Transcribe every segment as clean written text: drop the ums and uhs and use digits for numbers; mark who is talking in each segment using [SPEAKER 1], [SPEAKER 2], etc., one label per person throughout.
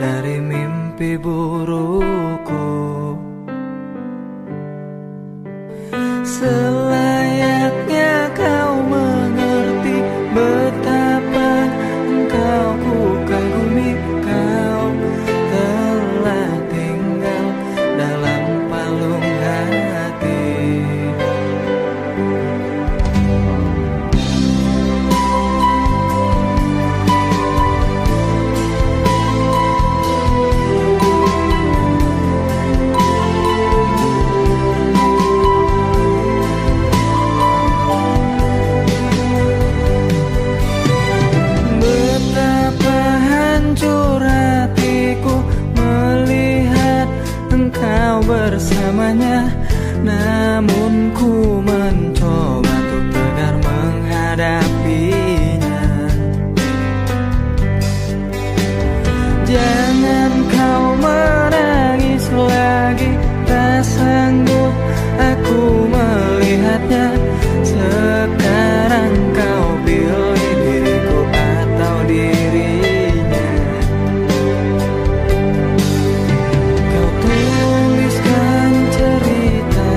[SPEAKER 1] dari mimpi burukku. Selayaknya kau mengerti betapa engkau ku kagumi. Kau telah tinggal dalam palung hati. Betapa hancur hatiku melihat engkau bersamanya. Namun ku mencoba untuk tegar menghadapinya. Jangan kau menangis lagi, tak sanggup aku melihatnya. Sekarang kau pilih diriku atau dirinya. Kau tuliskan cerita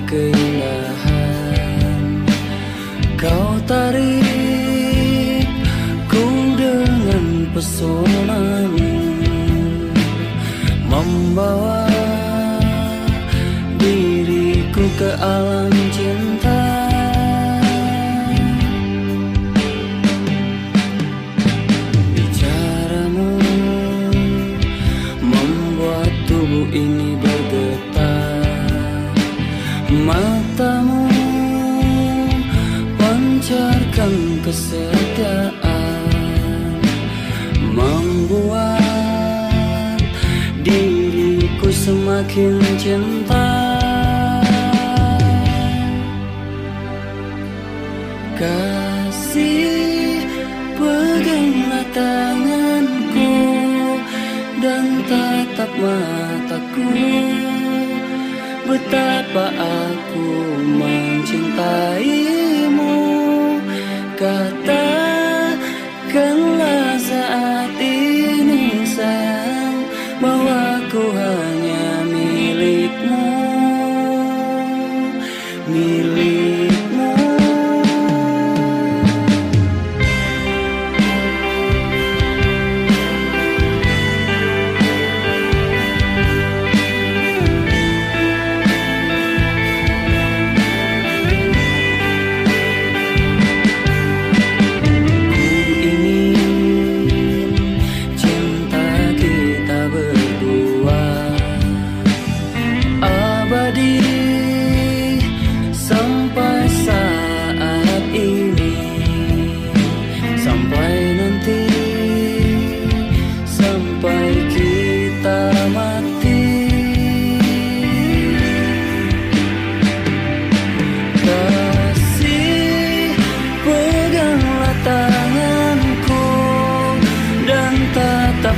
[SPEAKER 2] keindahan. Kau tarik ku dengan pesonamu, membawa diriku ke alam cinta. Bicaramu membuat tubuh ini bergetar. Matamu pancarkan kesetiaan, membuat diriku semakin cinta. Kasih, peganglah tanganku dan tatap mataku. Betapa aku mencintaimu. Katakanlah saat ini sayang, bahwa ku hanya milikmu, milikmu.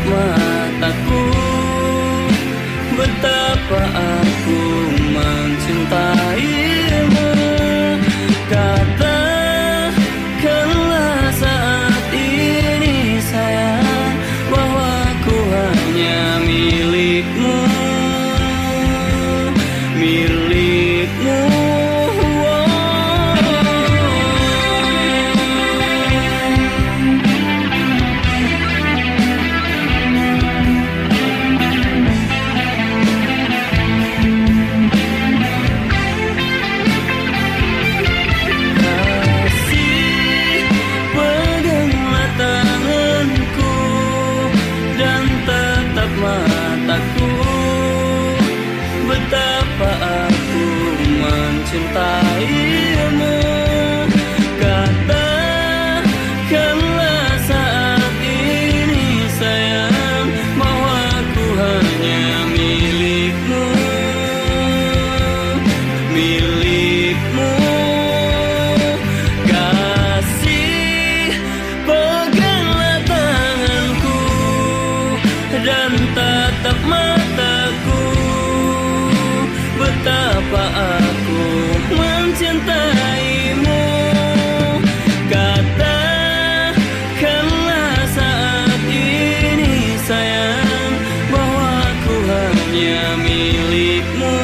[SPEAKER 2] Mataku, betapa aku mencintaimu. Katakanlah saat ini sayang, bahwa ku hanya milikmu, milikmu. Mataku, betapa aku mencintaimu. Katakanlah saat ini sayang, bahwa ku hanya milikmu, milikmu. Kasih, peganglah tanganku dan tatap mataku. Betapa aku mencintaimu. Katakanlah saat ini sayang, bahwa ku hanya milikmu,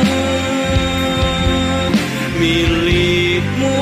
[SPEAKER 2] milikmu.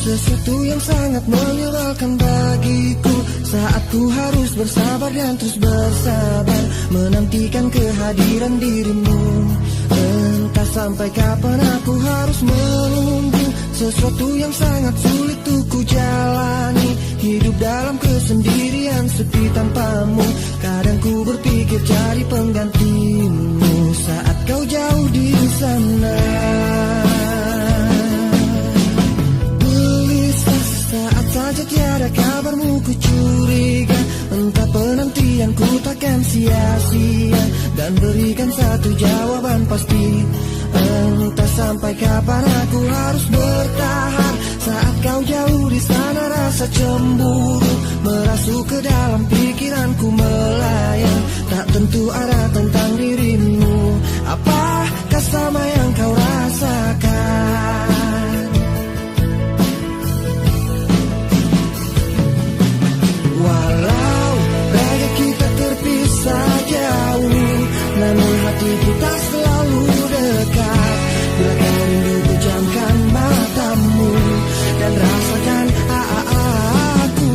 [SPEAKER 1] Sesuatu yang sangat menyebalkan bagiku, saat ku harus bersabar dan terus bersabar menantikan kehadiran dirimu. Entah sampai kapan aku harus menunggu sesuatu yang sangat sulit untuk ku jalani. Hidup dalam kesendirian sepi tanpamu, kadang ku berpikir cari penggantimu. Saat kau jauh di sana mana. Gelisah saat saja tiada kabarmu, ku curiga entah penantianku takkan sia-sia, dan berikan satu jawaban pasti. Entah sampai kapan aku harus bertahan saat kau jauh di sana. Rasa cemburu merasuk ke dalam pikiranku melayang, tak tentu arah tentang dirimu. Apakah sama yang kau rasakan? Walau raga kita terpisah jauh, namun hati kita selalu dekat. Bila kau rindu pejamkan matamu dan rasakan aku.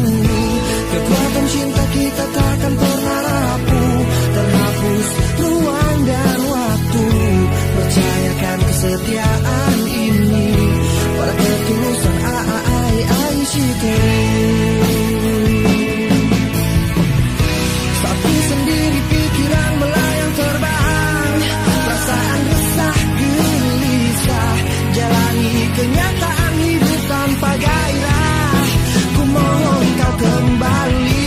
[SPEAKER 1] Kekuatan cinta kita takkan pernah rapuh, terhapus ruang dan waktu. Percayakan kesetiaan ini pada ketulusan ICT. Sapi sendiri pikiran melayang terbang, perasaan resah gelisah, jalani kenyataan hidup tanpa gairah. Ku mohon kau kembali.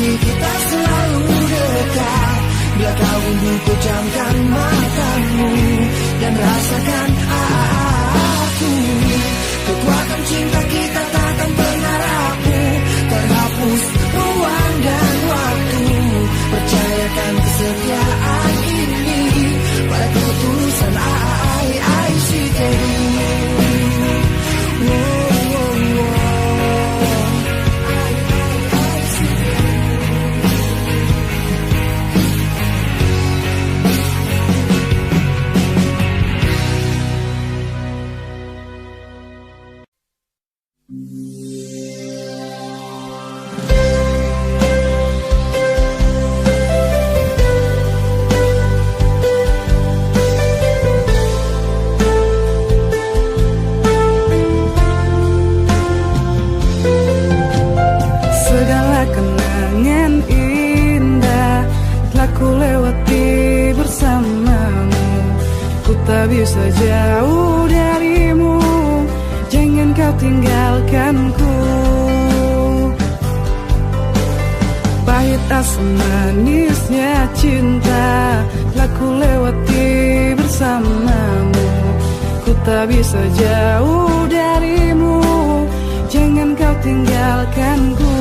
[SPEAKER 1] Kita selalu dekat. Bila kau rindu pejamkan matamu dan rasakan aku. Kekuatan cinta kita takkan pernah rapuh, terhapus ruang dan waktu. Percayakan kesetiaan ini pada ketulusan ICT.
[SPEAKER 3] Bisa jauh darimu, jangan kau tinggalkanku. Pahit asam manisnya cinta telah ku lewati bersamamu. Ku tak bisa jauh darimu, jangan kau tinggalkanku.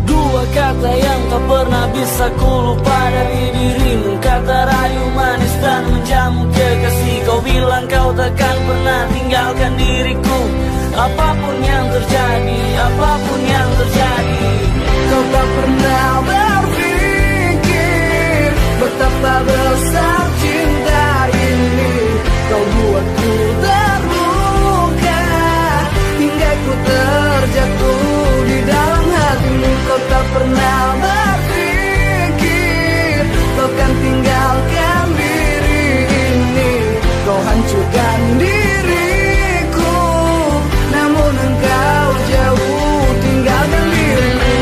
[SPEAKER 2] Dua kata yang tak pernah bisa ku lupa dari dirimu, kata rayu manis dan menjamu kekasih. Kau bilang kau takkan pernah tinggalkan diriku, apapun yang terjadi, apapun yang terjadi.
[SPEAKER 3] Kau tak pernah berpikir betapa besar cinta ini. Kau buatku terluka hingga ku terjatuh di dalam hatimu. Kau tak pernah berpikir kau kan tinggalkan diri ini. Kau hancurkan diriku, namun engkau jauh tinggalkan diriku.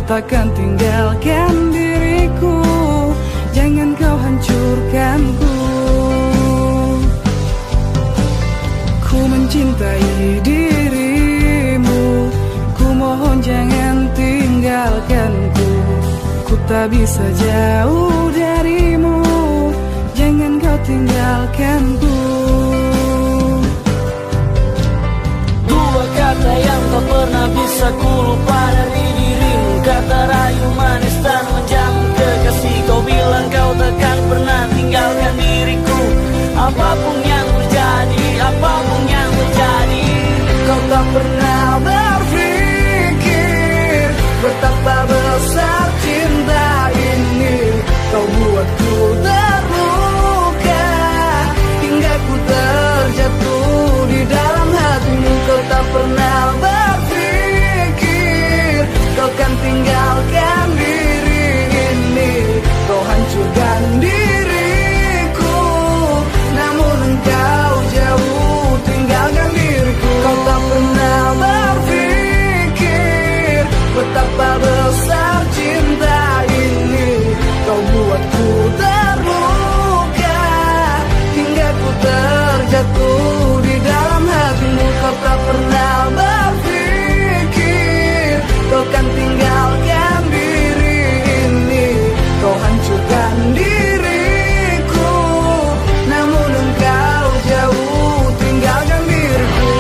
[SPEAKER 3] takkan tinggalkan diriku. Jangan kau hancurkanku. Ku mencintai dirimu, ku mohon jangan tinggalkanku. Ku tak bisa jauh darimu, jangan kau tinggalkanku.
[SPEAKER 2] Dua kata yang tak pernah bisa ku lupa dari dirimu, kata rayu manis dan menjamu kekasih. Kau bilang kau takkan pernah tinggalkan diriku. Apapun yang terjadi, apapun yang terjadi,
[SPEAKER 3] Kau tak pernah berpikir betapa besar cinta ini. Kau buatku terluka hingga ku terjatuh di dalam hatimu. Kau tak pernah berpikir kau kan tinggalkan diri ini. Kau hancurkan diriku, namun engkau jauh tinggalkan diriku. Kau tak pernah berpikir betapa besar cinta ini. Kau buatku terluka hingga ku terjatuh di dalam hatimu. Kau tak pernah berpikir kau kan tinggalkan diri ini. Kau hancurkan diriku, namun engkau jauh tinggalkan diriku.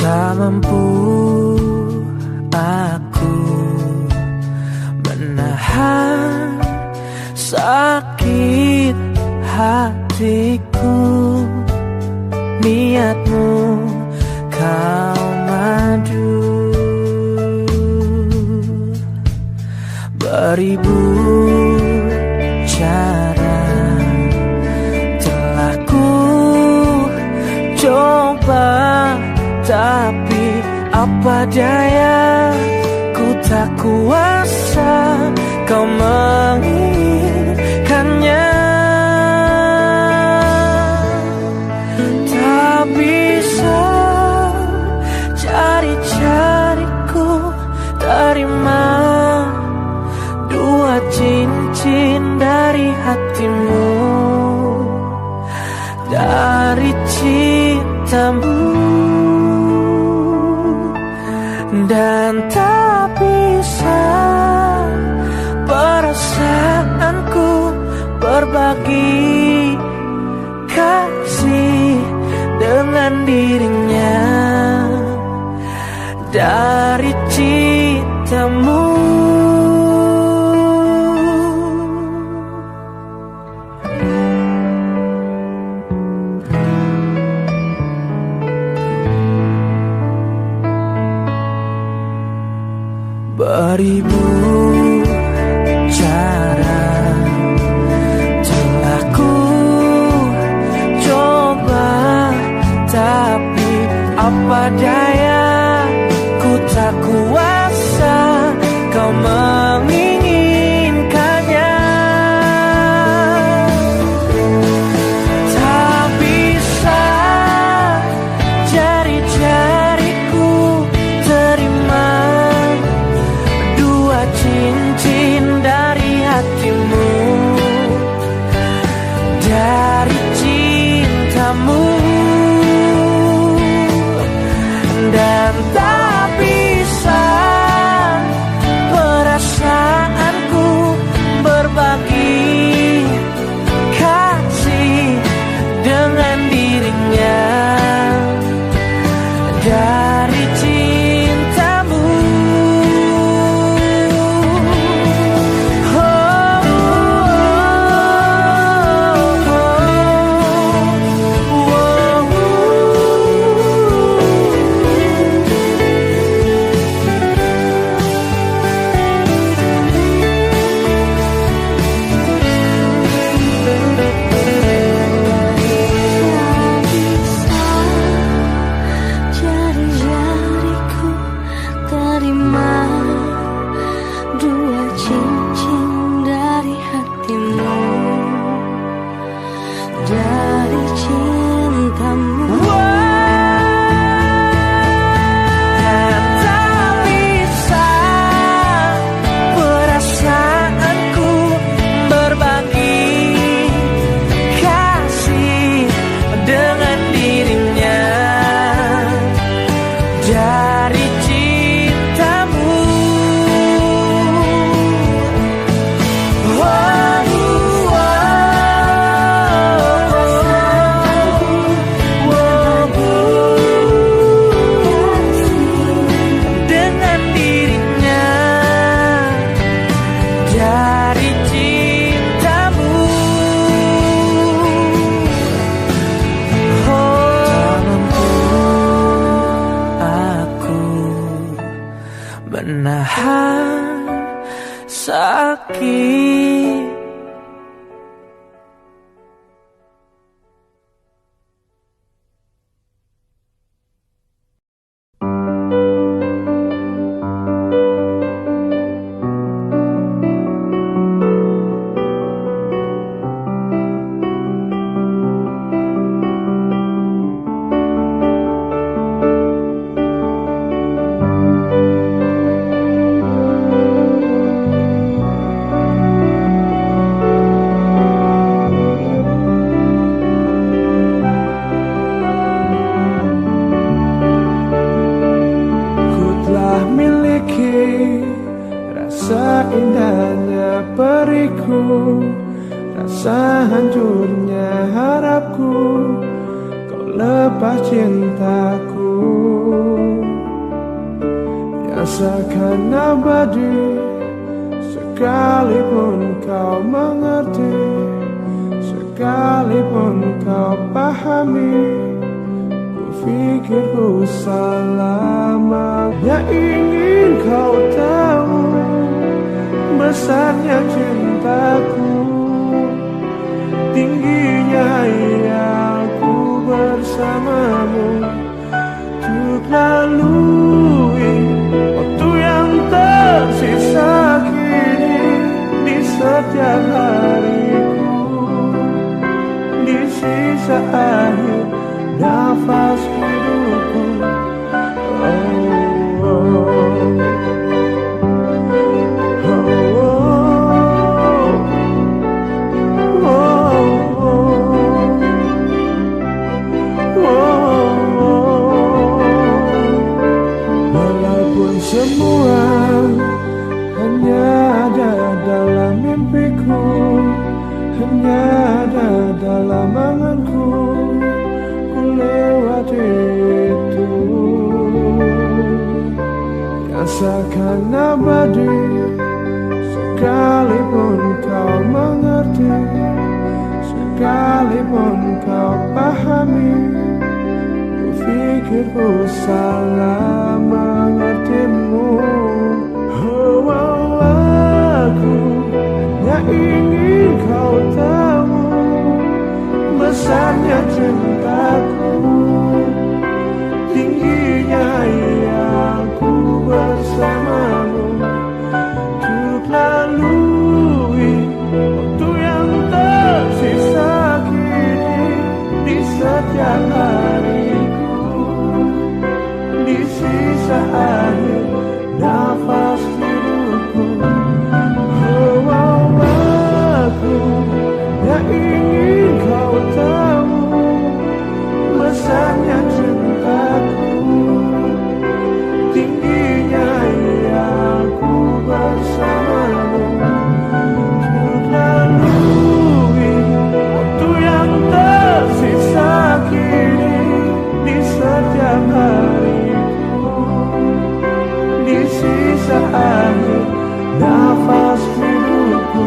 [SPEAKER 1] Tak mampu aku menahan sakit hatiku. Niatmu kau madu, beribu cara telah ku coba, tapi apa daya, ku tak kuasa kau menginginkannya. Tak bisa cari-cari ku terima dua cincin dari hatimu, dari cintamu. Dan tak bisa perasaanku berbagi kasih dengan dirinya, dari cintamu. Beribu cara telah ku coba, tapi apa daya, ku tak kuasa kau menginginkannya. Tak bisa jari-jariku terima dua cincin dari hatimu, dari cintamu. Dan tak bisa perasaanku berbagi kasih dengan dirinya, dari cintamu. Oh,
[SPEAKER 2] tahan sakit.
[SPEAKER 4] Rasa hancurnya harapku, kau lepas cintaku yang seakan abadi. Sekalipun kau mengerti, sekalipun kau pahami, ku pikir ku salah. Hanya ingin kau tahu besarnya cintaku, tingginya aku bersamamu. Untuk lalui waktu yang tersisa kini di setiap hariku, di sisa akhir nafas hidupku. Semua hanya ada dalam mimpiku, hanya ada dalam anganku. Ku lewati itu yang seakan abadi. Sekalipun kau mengerti, sekalipun kau pahami, ku pikir ku salah mengertimu. Oh, aku hanya ingin kau tahu besarnya cintaku, tingginya aku bersamamu. Untuk lalui waktu yang tersisa kini di setiap hariku, di sisa akhir nafas hidupku. Oh, aku hanya ingin kau tahu besarnya cintaku, tingginya aku bersamamu. Untuk lalui waktu yang tersisa kini di setiap hariku, di sisa akhir nafas hidupku.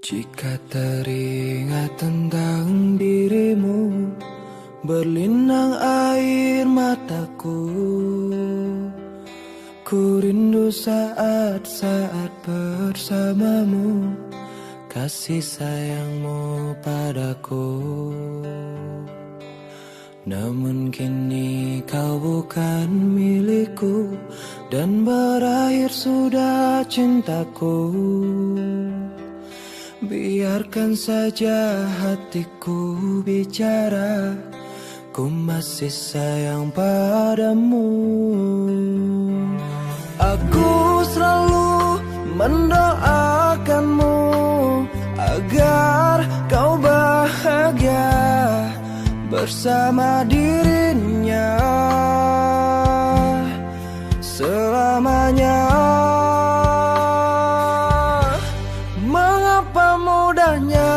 [SPEAKER 1] Jika teringat tentang dirimu, berlinang air mataku. Ku rindu saat-saat bersamamu, kasih sayangmu padaku. Namun kini kau bukan milikku, dan berakhir sudah cintaku. Biarkan saja hatiku bicara, ku masih sayang padamu. Aku selalu mendoakanmu agar kau bahagia bersama dirinya selamanya. Mengapa mudahnya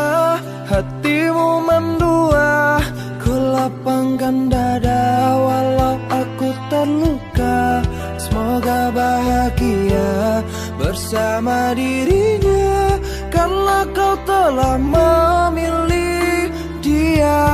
[SPEAKER 1] hatimu mendua? Ku lapangkan dada walau aku terluka. Semoga bahagia bersama dirinya, karena kau telah memilih dia.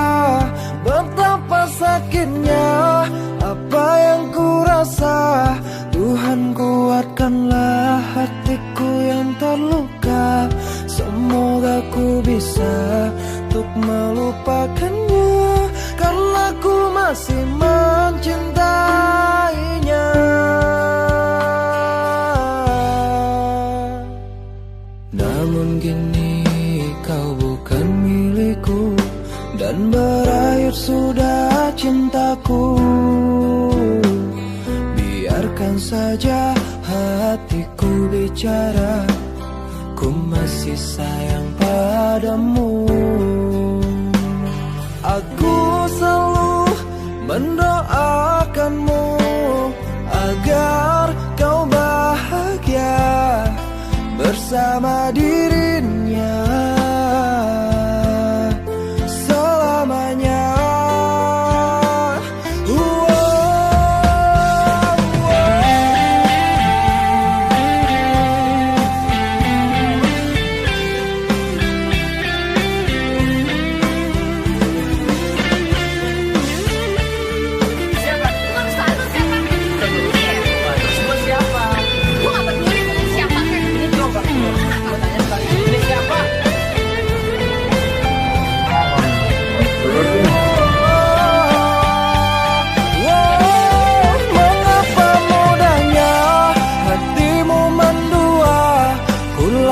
[SPEAKER 1] Betapa sakitnya apa yang ku rasa. Tuhan kuatkanlah hatiku yang terluka. Semoga ku bisa untuk melupakannya, karena ku masih mencintainya. Namun kini kau bukan milikku, dan berakhir sudah cintaku. Biarkan saja hatiku bicara, ku masih sayang padamu. Aku selalu mendoakanmu agar kau bahagia bersama dirinya selamanya.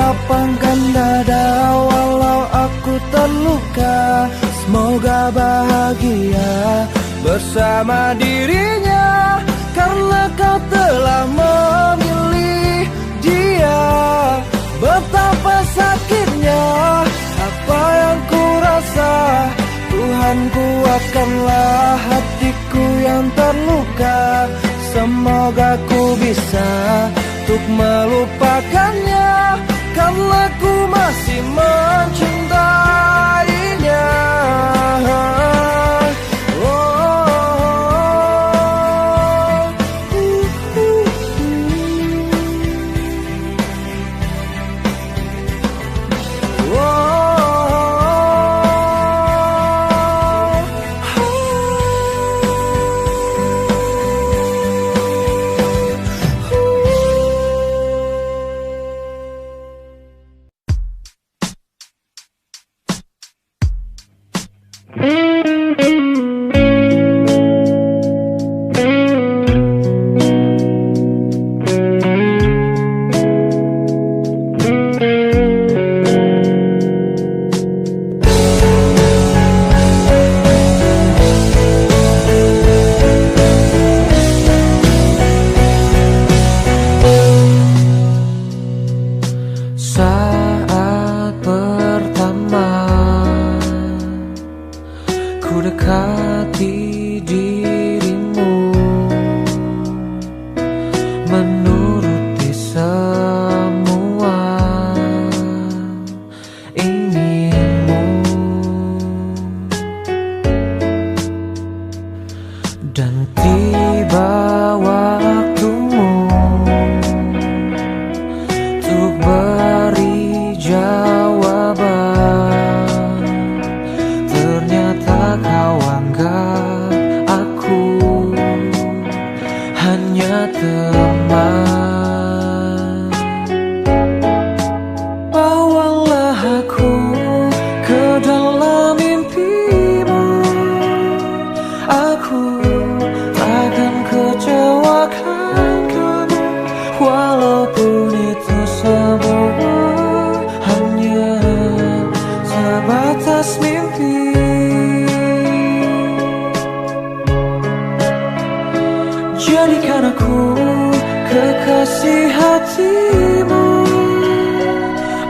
[SPEAKER 1] Lapangkan dada walau aku terluka. Semoga bahagia bersama dirinya, karena kau telah memilih dia. Betapa sakitnya apa yang ku rasa. Tuhan kuatkanlah hatiku yang terluka. Semoga ku bisa untuk melupakannya, karena ku masih mencintainya.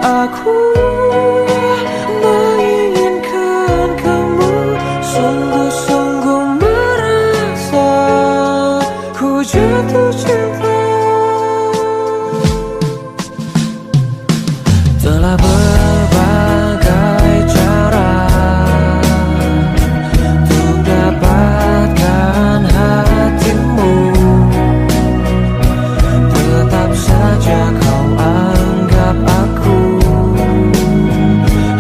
[SPEAKER 4] Aku menginginkan kamu, sungguh-sungguh merasa ku jatuh cinta. Telah berbagai cara untuk dapatkan hatimu, tetap saja kau anggap aku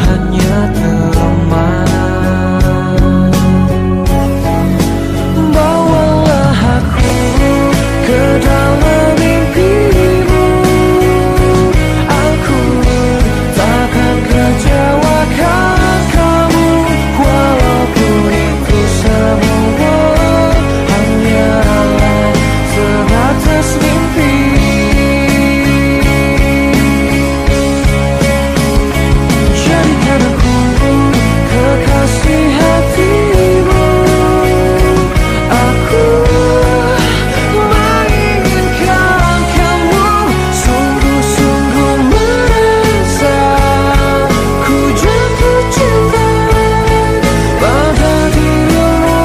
[SPEAKER 4] hanya teman. Bawalah aku ke dalam mimpimu, aku takkan kecewakan kamu, walaupun itu semua hanyalah sebatas mimpi. Jadikan aku kekasih hatimu, aku menginginkan kamu, sungguh-sungguh merasa ku jatuh cinta pada dirimu.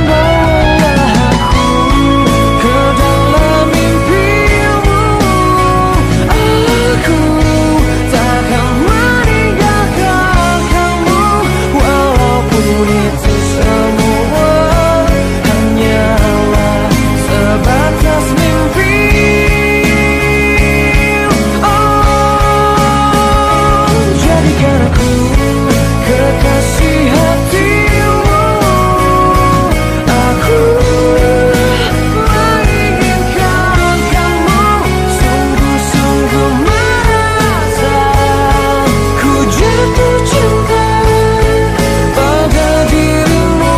[SPEAKER 4] Bawalah aku ke dalam mimpimu, aku takkan meninggalkan kamu, walaupun itu semua hanyalah sebatas mimpi. Oh, jadikan aku kekasih hatimu, aku menginginkan kamu, sungguh-sungguh merasa ku jatuh cinta pada dirimu.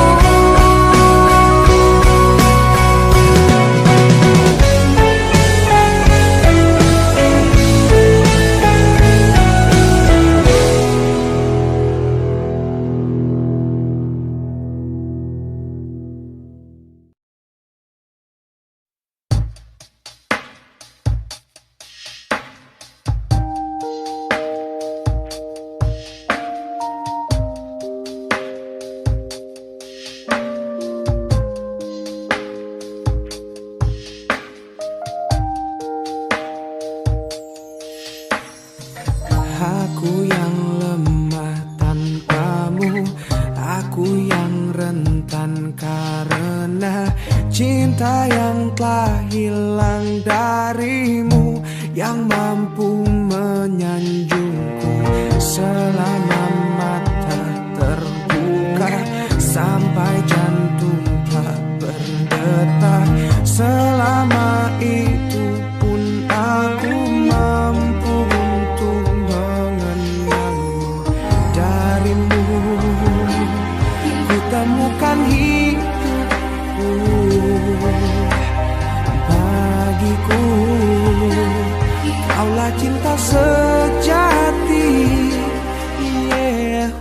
[SPEAKER 4] Aku yang lemah tanpamu, aku yang rentan karena cinta yang telah hilang darimu, yang mampu menyanjungku selama mata terbuka, sampai jantung tak berdetak. Selama itu pun aku mampu untuk mengenalmu. Darimu ku temukan hidupku, bagiku kaulah cinta sejati. Yeah.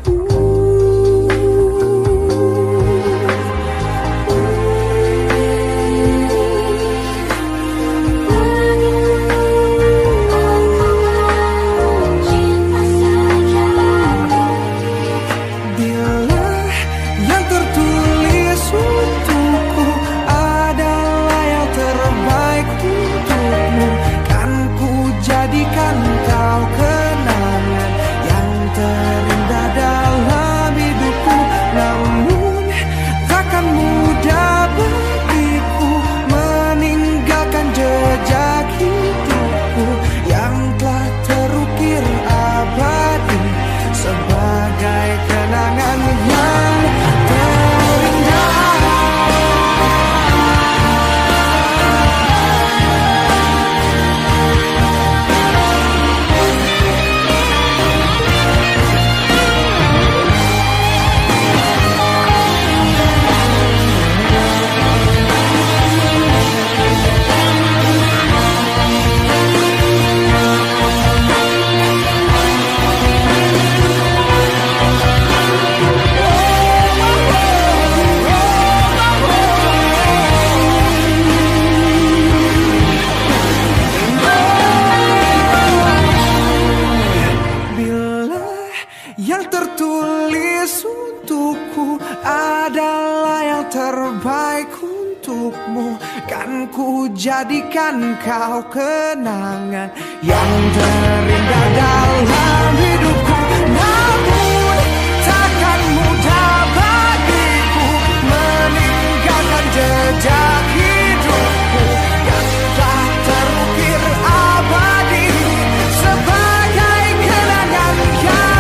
[SPEAKER 4] Bila yang tertulis untukku adalah yang terbaik untukmu, kan ku jadikan kau kenangan yang terindah dalam yang tertulis untukku adalah yang terbaik untukmu. Kan ku jadikan kau kenangan yang terindah dalam hidupku. Namun takkan mudah bagiku meninggalkan jejak hidupku yang telah terukir abadi sebagai kenangan yang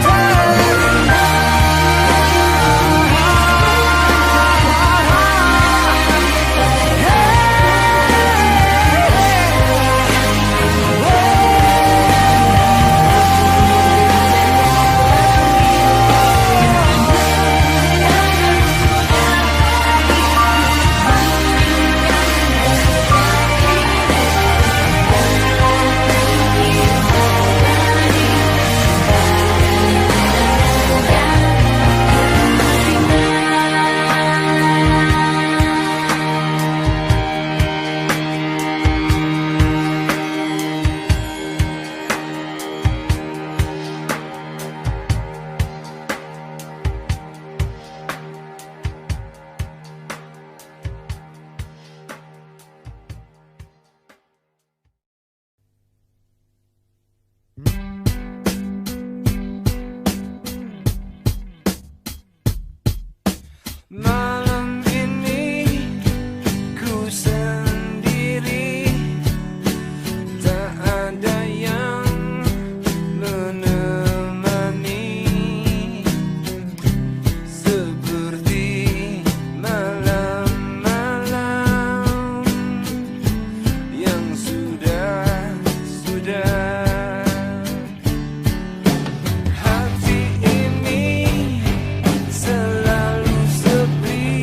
[SPEAKER 4] terindah. Malam ini ku sendiri, tak ada yang menemani, seperti malam-malam yang sudah hati ini selalu sepi.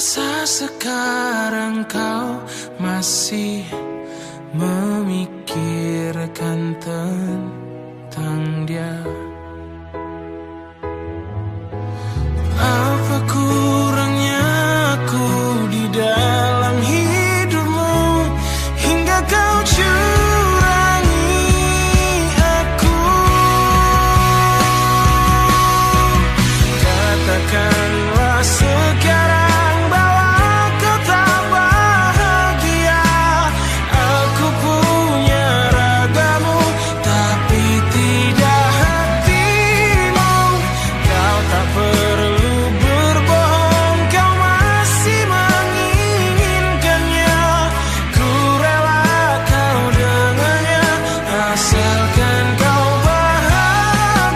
[SPEAKER 4] rasa sekarang kau masih memikirkan tentang dia? Apa kurangnya aku di dalam hidupmu hingga kau curangi aku? Katakanlah sekarang bahwa kau tak bahagia. Aku punya ragamu tapi tidak hatimu. Kau tak perlu berbohong, kau masih menginginkannya. Ku rela kau dengannya asalkan kau bahagia.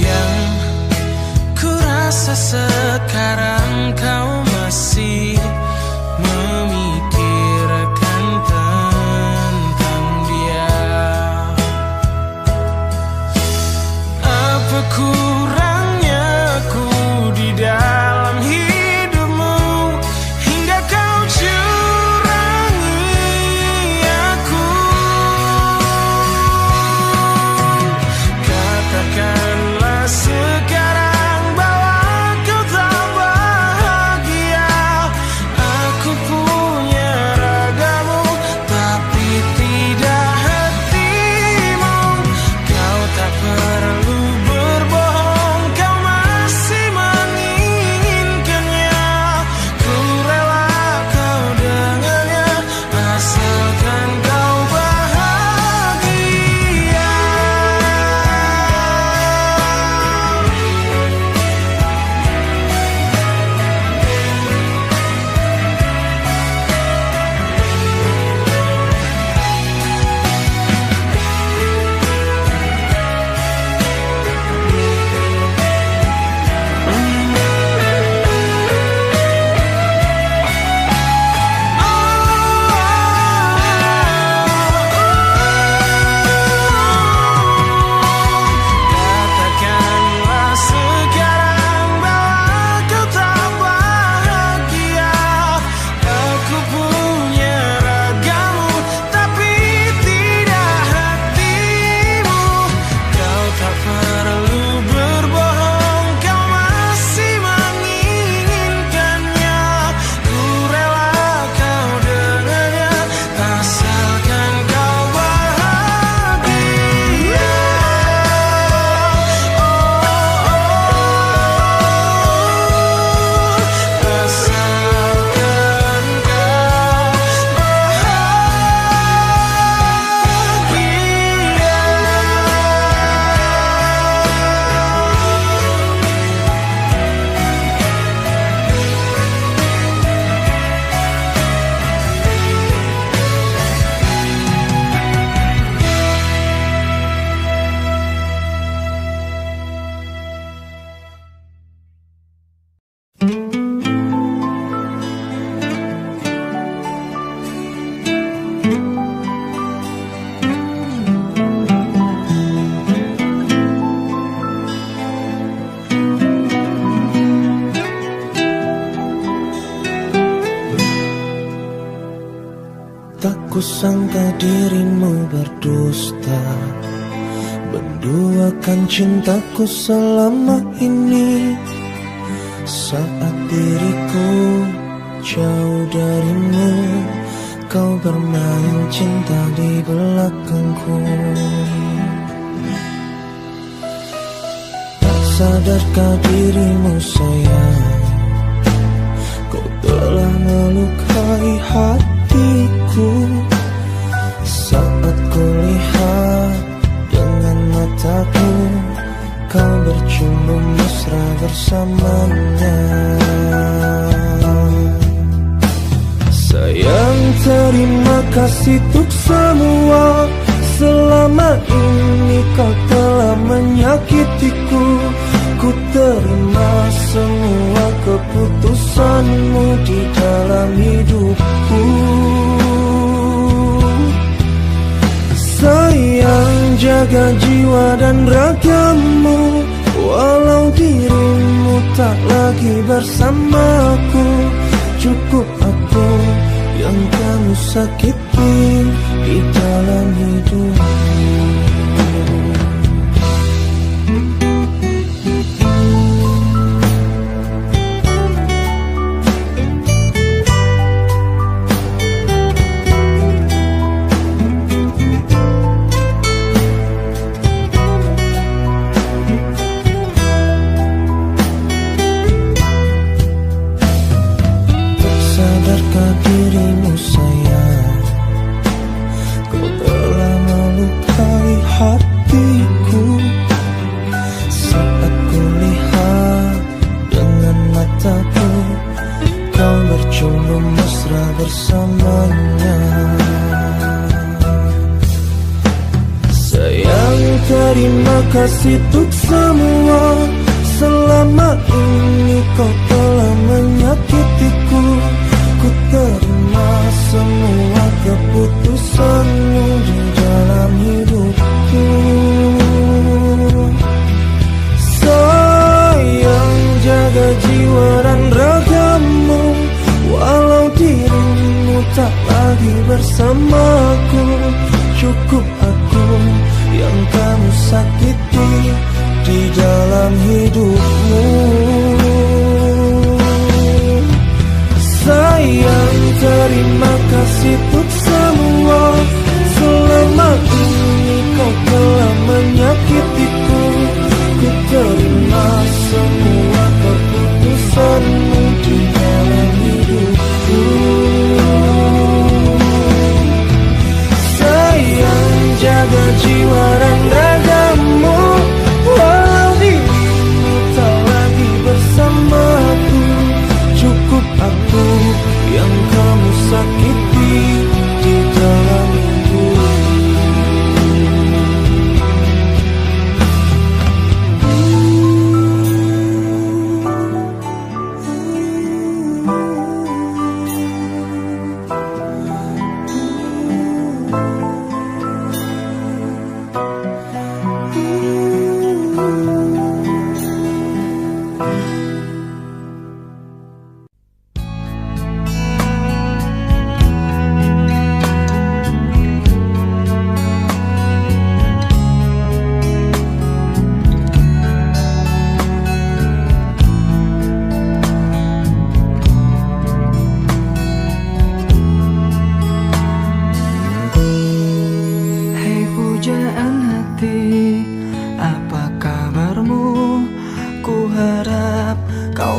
[SPEAKER 4] Yang ku rasa sekarang kau masih memikirkan tentang dia. Apa kurangnya aku di dalam hidupmu hingga kau curangi aku? Katakanlah sekarang bahwa kau tak bahagia. Aku punya ragamu tapi tidak hatimu. Kau tak perlu berbohong, kau masih menginginkannya. Ku rela kau dengannya asalkan kau bahagia. Katakanlah sekarang bahwa kau tak bahagia. Aku punya ragamu tapi tidak hatimu. Kau tak perlu berbohong, kau masih menginginkannya. Ku rela kau dengannya asalkan kau bahagia. Asalkan
[SPEAKER 1] Tak kusangka dirimu berdusta, menduakan cintaku selama ini. Saat diriku jauh darimu, kau bermain cinta di belakangku. Tak sadarkah dirimu sayang, kau telah melukai hatiku. Saat kulihat dengan mataku, kau bercumbu mesra bersamanya. Sayang, terima kasih untuk semua. Selama ini kau telah menyakitiku. Ku terima semua keputusanmu di dalam hidupku. Sayang, jaga jiwa dan ragamu. Walau dirimu tak lagi bersamaku, cukup aku yang kamu sakiti di dalam hidupku. Sadarkah dirimu sayang, kau telah melukai hatiku. Saat kulihat dengan mataku, kau bercumbu mesra bersamanya. Sayang, terima kasih untuk semua. Selama ini kau telah menyakitiku. Ku terima semua keputusanmu di dalam hidupku. Sayang, jaga jiwa dan ragamu. Walau dirimu tak lagi bersamaku, cukup aku yang kamu sakiti di dalam hidupmu. Sayang, terima kasih untuk semua. Selama ini kau telah menyakitiku. Ku terima semua keputusanmu di dalam hidupku. Sayang, jaga jiwa dan ragamu. Walau dirimu tak lagi bersamaku, cukup aku yang kamu sakiti di dalam hidupku.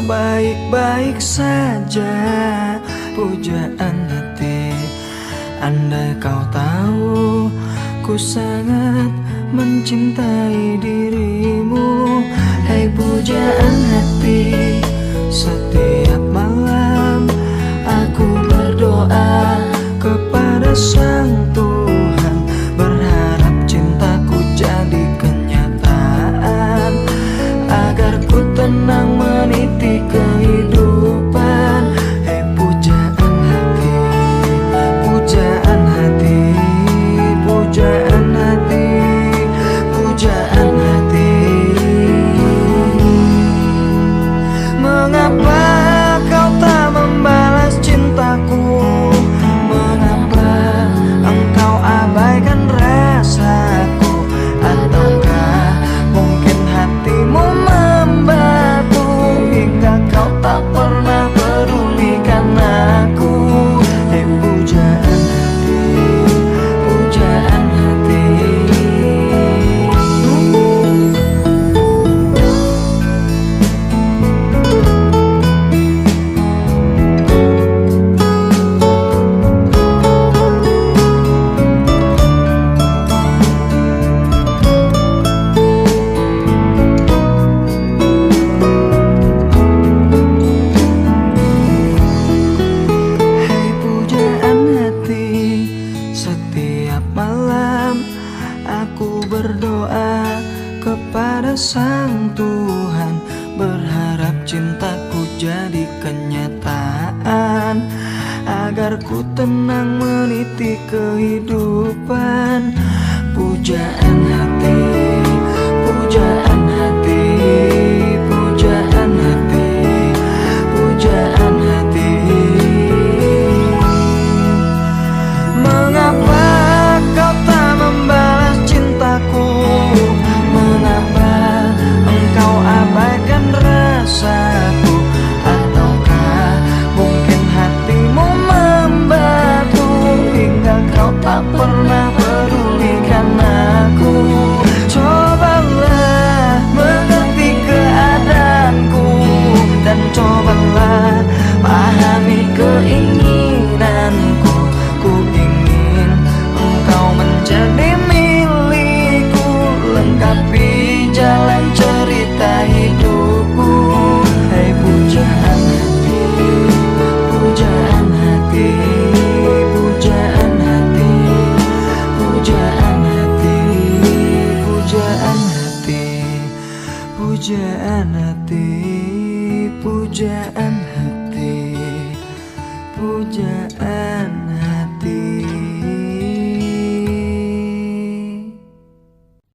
[SPEAKER 1] Baik-baik saja, pujaan hati. Andai kau tahu, ku sangat mencintai dirimu. Hai pujaan hati, setiap malam aku berdoa kepada Sang Tuhan, berharap cintaku jadi kenyataan, agar ku tenang meniti kehidupan. Hei pujaan hati, pujaan hati, pujaan hati, pujaan hati. Mengapa kau tak membalas cintaku? Mengapa engkau abaikan rasaku? Ataukah mungkin hatimu membatu hingga kau tak pernah pedulikan aku? Hei pujaan hati, pujaan hati. Berdoa kepada Sang Tuhan, berharap cintaku jadi kenyataan, agar ku tenang meniti kehidupan. Pujaan